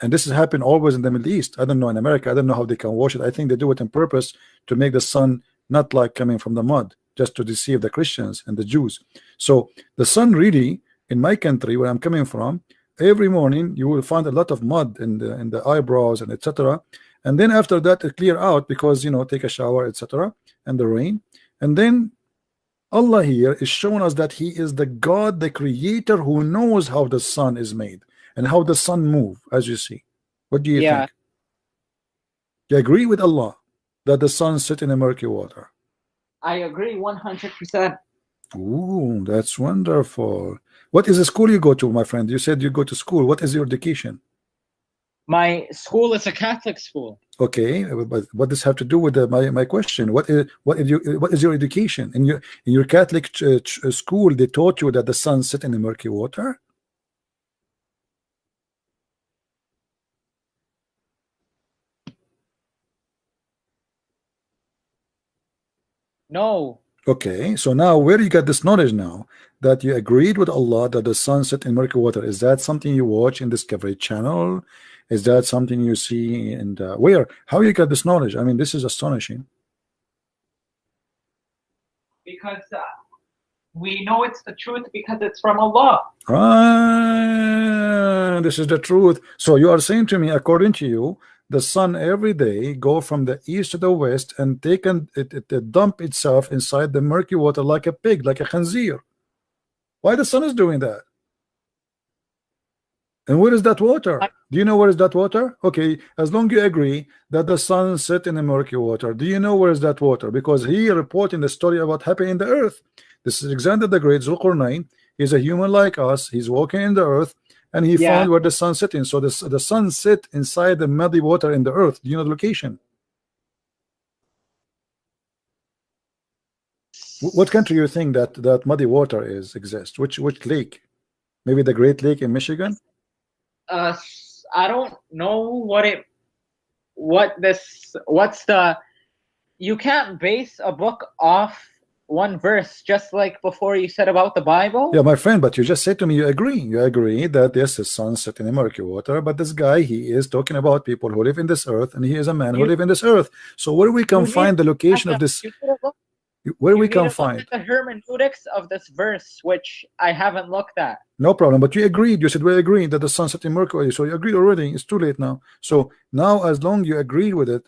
and this has happened always in the Middle East. I don't know in America. I don't know how they can wash it. I think they do it on purpose to make the sun not like coming from the mud, just to deceive the Christians and the Jews. So the sun really, in my country where I'm coming from, every morning you will find a lot of mud in the eyebrows and etc. And then after that it clear out because take a shower etc. and the rain. And then Allah here is showing us that he is the God, the creator, who knows how the sun is made and how the sun move, as you see. What do you think? You agree with Allah that the sun sit in a murky water? I agree 100%. Ooh, that's wonderful. What is the school you go to, my friend? You said you go to school. What is your education? My school is a Catholic school. Okay, but what does have to do with my question? What is your education? In your Catholic school, they taught you that the sun set in the murky water? No. Okay, so now where you got this knowledge now that you agreed with Allah that the sun set in murky water? Is that something you watch in Discovery Channel? Is that something you see in where? How you got this knowledge? I mean, this is astonishing. Because we know it's the truth because it's from Allah. Ah, this is the truth. So you are saying to me, according to you, the sun every day go from the east to the west and it dump itself inside the murky water like a pig, like a khanzir. Why the sun is doing that? And where is that water? Do you know where is that water? Okay, as long as you agree that the sun set in the murky water, do you know where is that water? Because he reporting the story about happening in the earth. This is Alexander the Great, Zulqarnain. He's a human like us. He's walking in the earth, and he Yeah. found where the sun sitting. So the sun sit inside the muddy water in the earth. Do you know the location? What country you think that muddy water exists? Which lake? Maybe the Great Lake in Michigan? I don't know what's the, you can't base a book off one verse, just like before you said about the Bible. Yeah, my friend, but you just said to me you agree that yes, the sun set in the murky water, but this guy, he is talking about people who live in this earth, and he is a man who live in this earth. So where we can find the location of this? Where we can find the hermeneutics of this verse, which I haven't looked at. no problem, but you agreed. You said we agreed that the sun set in Mercury, so you agreed already. It's too late now. So now, as long you agreed with it,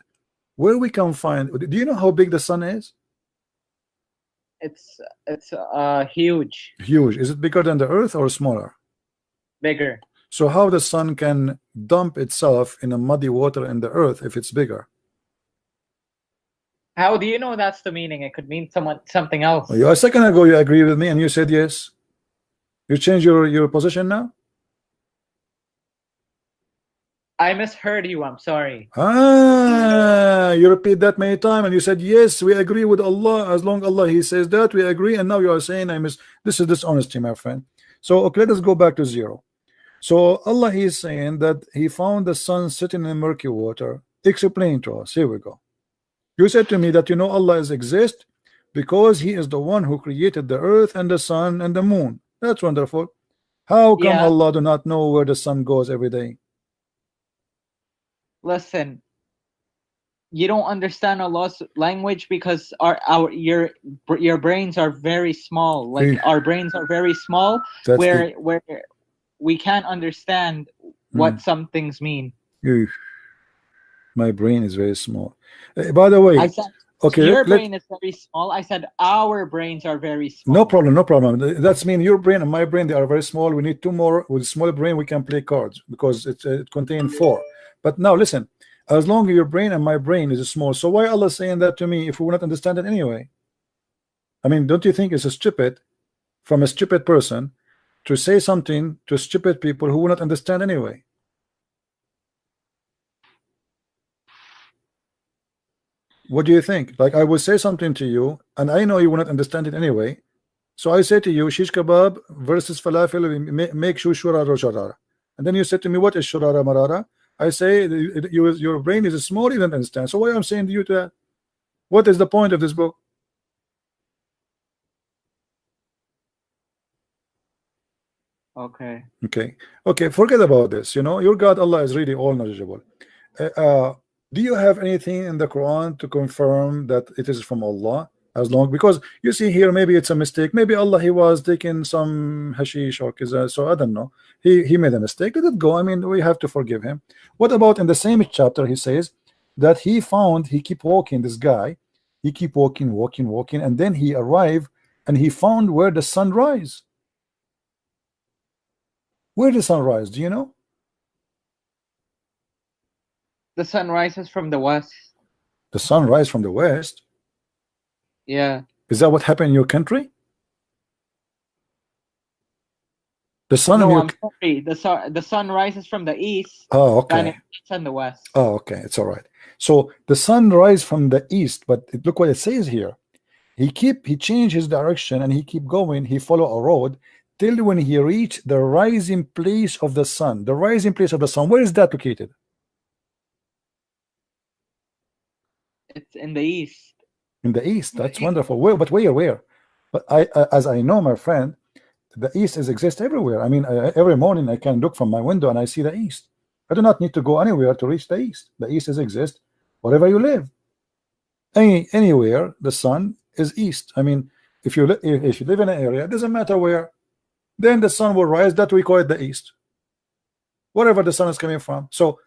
where we can find? Do you know how big the sun is? It's huge. Huge. Is it bigger than the Earth or smaller? Bigger. So how the sun can dump itself in a muddy water in the Earth if it's bigger? How do you know that's the meaning? It could mean something else. A second ago you agreed with me and you said yes. You changed your position now? I misheard you. I'm sorry. You repeat that many times and you said yes, we agree with Allah. As long Allah he says that, we agree. And now you are saying this is dishonesty, my friend. So okay, let us go back to zero. So Allah is saying that he found the sun sitting in murky water. Explain to us. Here we go. You said to me that you know Allah exists because he is the one who created the earth and the sun and the moon. That's wonderful. How come Allah do not know where the sun goes every day? Listen, you don't understand Allah's language because your brains are very small. Like our brains are very small, where we can't understand what some things mean. My brain is very small. By the way, I said, okay, your brain is very small. I said our brains are very small. No problem, no problem. That's mean your brain and my brain, they are very small. We need two more. With smaller brain we can play cards because it contains 4. But now listen, as long as your brain and my brain is small, so why Allah saying that to me if we will not understand it anyway? I mean, don't you think it's a stupid from a stupid person to say something to stupid people who will not understand anyway? What do you think? Like, I will say something to you and I know you will not understand it anyway, so I say to you shish kebab versus falafel, make sure shurara or sharara, and then you said to me what is shurara marara? I say your brain is small, you don't understand. So why I'm saying to you that? What is the point of this book? Okay. Forget about this. You know, your God Allah is really all knowledgeable. Do you have anything in the Quran to confirm that it is from Allah? As long, because you see here, maybe it's a mistake. Maybe Allah he was taking some hashish or kiza, so I don't know. He made a mistake. Let it go. I mean, we have to forgive him. What about in the same chapter? He says that he keep walking. This guy, he keep walking, and then he arrived and he found where the sun rise. Where the sun rise? Do you know? The sun rises from the west. The sun rise from the west. Yeah. Is that what happened in your country? The sun. No, I'm sorry. The sun rises from the east. Oh, okay. And it's in the west. Oh, okay. It's all right. So the sun rises from the east, but look what it says here. He changed his direction and he keep going. He follow a road till when he reached the rising place of the sun. The rising place of the sun. Where is that located? It's in the east. In the east. That's wonderful. Where? But where? But as I know, my friend, the east exists everywhere. I mean, every morning I can look from my window and I see the east. I do not need to go anywhere to reach the east. The east exists wherever you live. Anywhere the sun is east. I mean, if you live in an area, it doesn't matter where, then the sun will rise. That we call it the east. Wherever the sun is coming from. So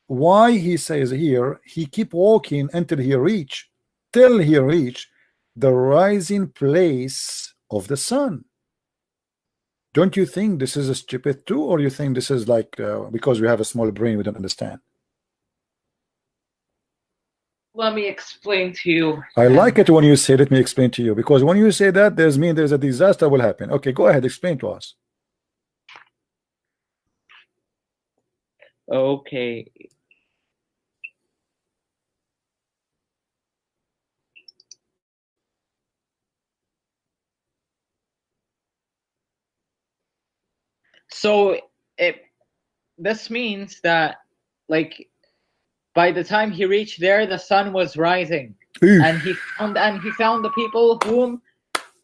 why he says here he keep walking until he reach the rising place of the sun? Don't you think this is a stupid too, or you think this is like because we have a small brain we don't understand? Let me explain to you. I like it when you say, let me explain to you, because when you say that, there's a disaster will happen. Okay, go ahead, explain to us. Okay. So this means that, like, by the time he reached there, the sun was rising, and he found the people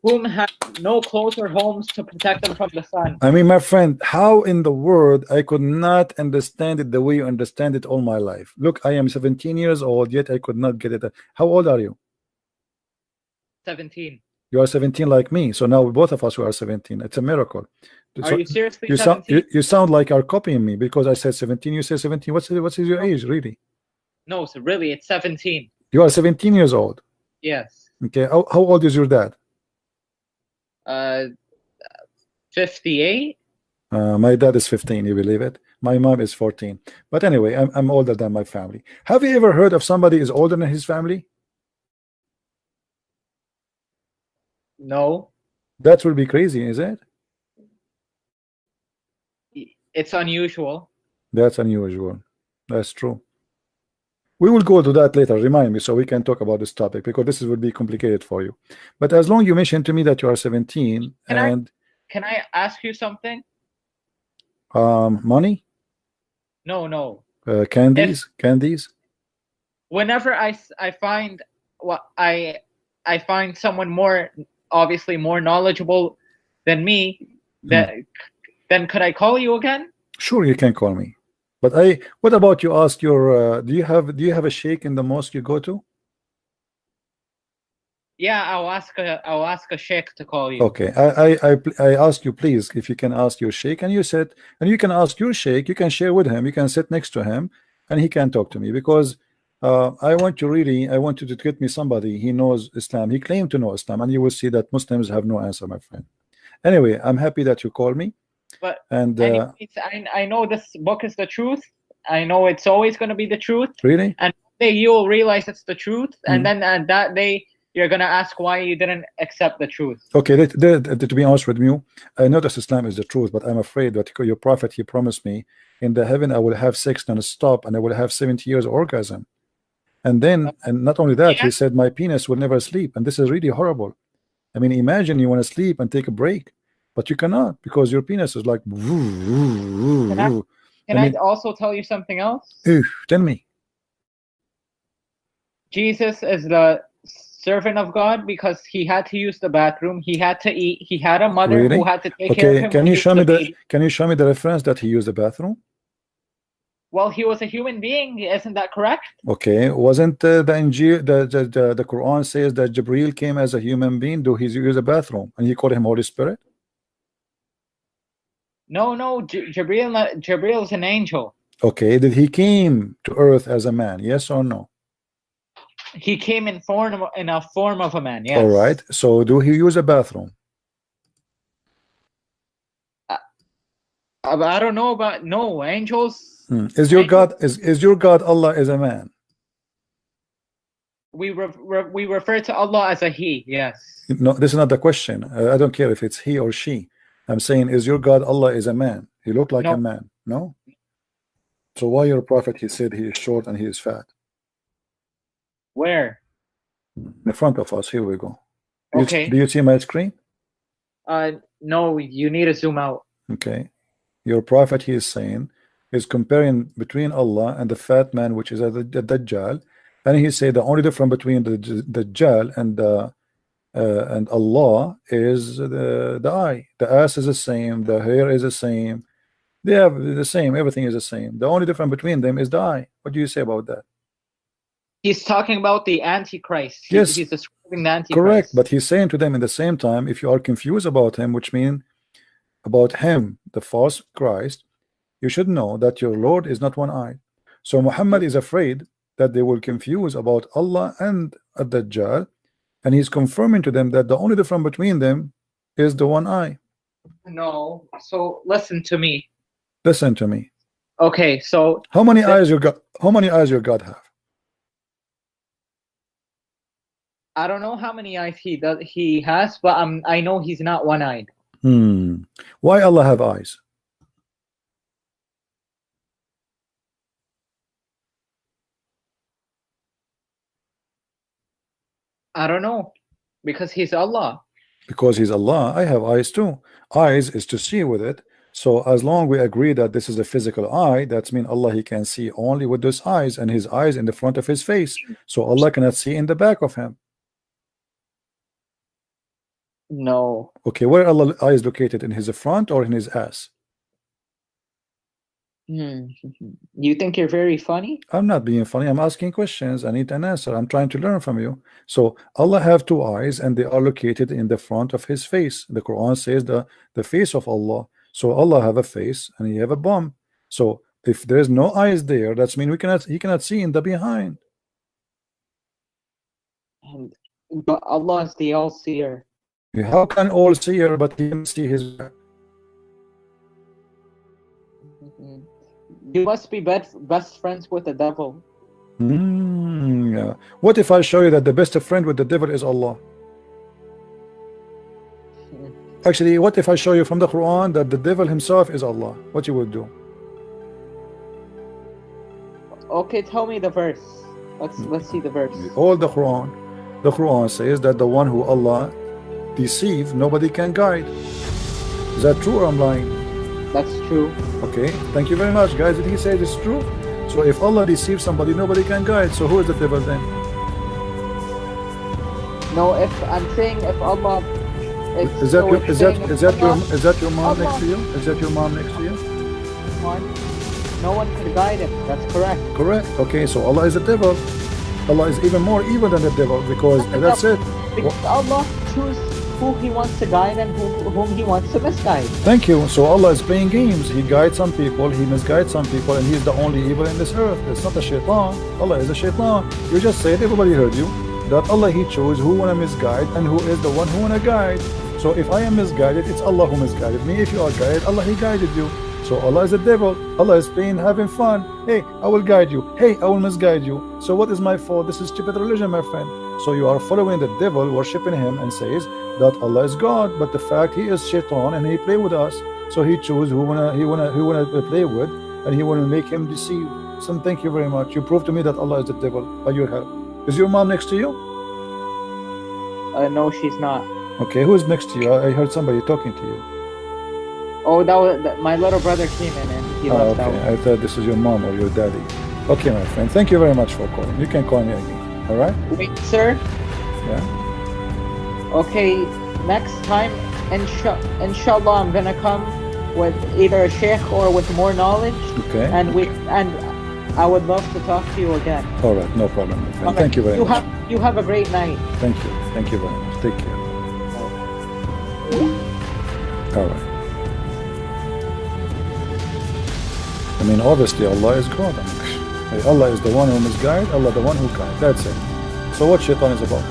whom had no clothes or homes to protect them from the sun. I mean, my friend, how in the world I could not understand it the way you understand it all my life? Look, I am 17 years old, yet I could not get it. How old are you? 17. You are 17 like me, so now both of us we are 17. It's a miracle. Are you seriously you 17? You sound like you're copying me, because I said 17, you say 17. What's your age, really? No, so really, it's 17. You are 17 years old. Yes. Okay. How old is your dad? 58. My dad is 15. You believe it? My mom is 14. But anyway, I'm older than my family. Have you ever heard of somebody is older than his family? No. That would be crazy, is it? It's unusual. That's unusual. That's true. We will go to that later. Remind me so we can talk about this topic, because this would be complicated for you. But as long you mentioned to me that you are 17, Can I ask you something? Money? No. Candies? Candies? Whenever I find I find someone more obviously more knowledgeable than me, then could I call you again? Sure, you can call me. But what about you ask your do you have a sheikh in the mosque you go to? Yeah, I'll ask a sheikh to call you. Okay, I ask you, please, if you can ask your sheikh, and you said, and you can ask your sheikh, you can share with him, you can sit next to him, and he can talk to me, because I want you to get me somebody he knows Islam. He claimed to know Islam, and you will see that Muslims have no answer, my friend. Anyway, I'm happy that you called me. But and I know this book is the truth. I know it's always going to be the truth. Really? And one day you will realize it's the truth, and then that day you're going to ask why you didn't accept the truth. Okay, to be honest with you, I know that Islam is the truth, but I'm afraid that your prophet, he promised me in the heaven I will have sex non-stop, and I will have 70 years orgasm. And then, and not only that, he said my penis will never sleep, and this is really horrible. I mean, imagine you want to sleep and take a break, but you cannot, because your penis is like Can I also tell you something else? Tell me. Jesus is the servant of God because he had to use the bathroom, he had to eat, he had a mother who had to take care of him. Can you show me the reference that he used the bathroom? Well, he was a human being, isn't that correct? Okay, wasn't the Quran says that Jibril came as a human being? Do he use a bathroom and he called him Holy Spirit? No, Jibril is an angel. Okay, did he came to earth as a man? Yes or no? He came in a form of a man. Yes. All right. So do he use a bathroom? I don't know about angels. Is your God Allah is a man? We refer to Allah as a he. Yes. No, this is not the question. I don't care if it's he or she. I'm saying, is your God Allah is a man? He looked like a man. No. So why your prophet, he said he is short and he is fat? Where? In front of us. Here we go. Okay. Do you see my screen? No, you need to zoom out. Okay. Your prophet, he is saying, is comparing between Allah and the fat man, which is the Dajjal, and he said the only difference between the Dajjal and Allah is the eye. The ass is the same, the hair is the same, they have the same, everything is the same. The only difference between them is the eye. What do you say about that? He's talking about the Antichrist. Yes, he's describing the Antichrist. Correct, but he's saying to them in the same time, if you are confused about him, which means about him, the false Christ, you should know that your Lord is not one eye. So Muhammad is afraid that they will confuse about Allah and Ad-Dajjal, and he's confirming to them that the only difference between them is the one eye. No, so listen to me. Listen to me. Okay, so how many eyes your God have? I don't know how many eyes he has, but I know he's not one-eyed. Why Allah have eyes? I don't know, because he's Allah. Because he's Allah, I have eyes too. Eyes is to see with it. So as long we agree that this is a physical eye, that means Allah, he can see only with those eyes, and his eyes in the front of his face. So Allah cannot see in the back of him. No. Okay, where Allah's eyes located? In his front or in his ass? You think you're very funny? I'm not being funny. I'm asking questions. I need an answer. I'm trying to learn from you. So Allah have two eyes, and they are located in the front of his face. The Quran says the face of Allah. So Allah have a face and he have a bum. So if there is no eyes there, that's mean he cannot see in the behind. But Allah is the all-seer. How can all seer but he can see his back? You must be best friends with the devil. Yeah. What if I show you that the best friend with the devil is Allah? Actually, what if I show you from the Quran that the devil himself is Allah? What you would do? Okay, tell me the verse. Let's see the verse. All the Quran says that the one who Allah deceive, nobody can guide. Is that true or I'm lying? That's true. Okay, thank you very much, guys. Did he say this is true? So if Allah deceives somebody, nobody can guide. So who is the devil then? No, if I'm saying if Allah is that your mom next to you? Is that your mom next to you? No one can guide him. That's correct. Correct. Okay, so Allah is the devil. Allah is even more evil than the devil, because that's it. Because Allah chooses who he wants to guide and whom he wants to misguide. Thank you. So Allah is playing games. He guides some people, he misguides some people, and he's the only evil in this earth. It's not a shaitan. Allah is a shaitan. You just said, everybody heard you, that Allah, he chose who wanna misguide and who is the one who wanna guide. So if I am misguided, it's Allah who misguided me. If you are guided, Allah, he guided you. So Allah is a devil. Allah is playing, having fun. Hey, I will guide you. Hey, I will misguide you. So what is my fault? This is stupid religion, my friend. So you are following the devil, worshiping him, and says that Allah is God, but the fact he is shaitan and he play with us. So he chose who wanna play with, and he wanna make him deceive. So thank you very much. You proved to me that Allah is the devil by your help. Is your mom next to you? No, she's not. Okay, who is next to you? I heard somebody talking to you. Oh, my little brother came in and he left out. I thought this is your mom or your daddy. Okay, my friend. Thank you very much for calling. You can call me again. All right? Wait, sir. Yeah. Okay, next time, inshallah, I'm gonna come with either a sheikh or with more knowledge. Okay. And I would love to talk to you again. All right, no problem, my friend. Thank you very much. You have a great night. Thank you. Thank you very much. Take care. All right. I mean, obviously, Allah is God. I mean, Allah is the one who misguides, Allah the one who guides. That's it. So what shaitan is about?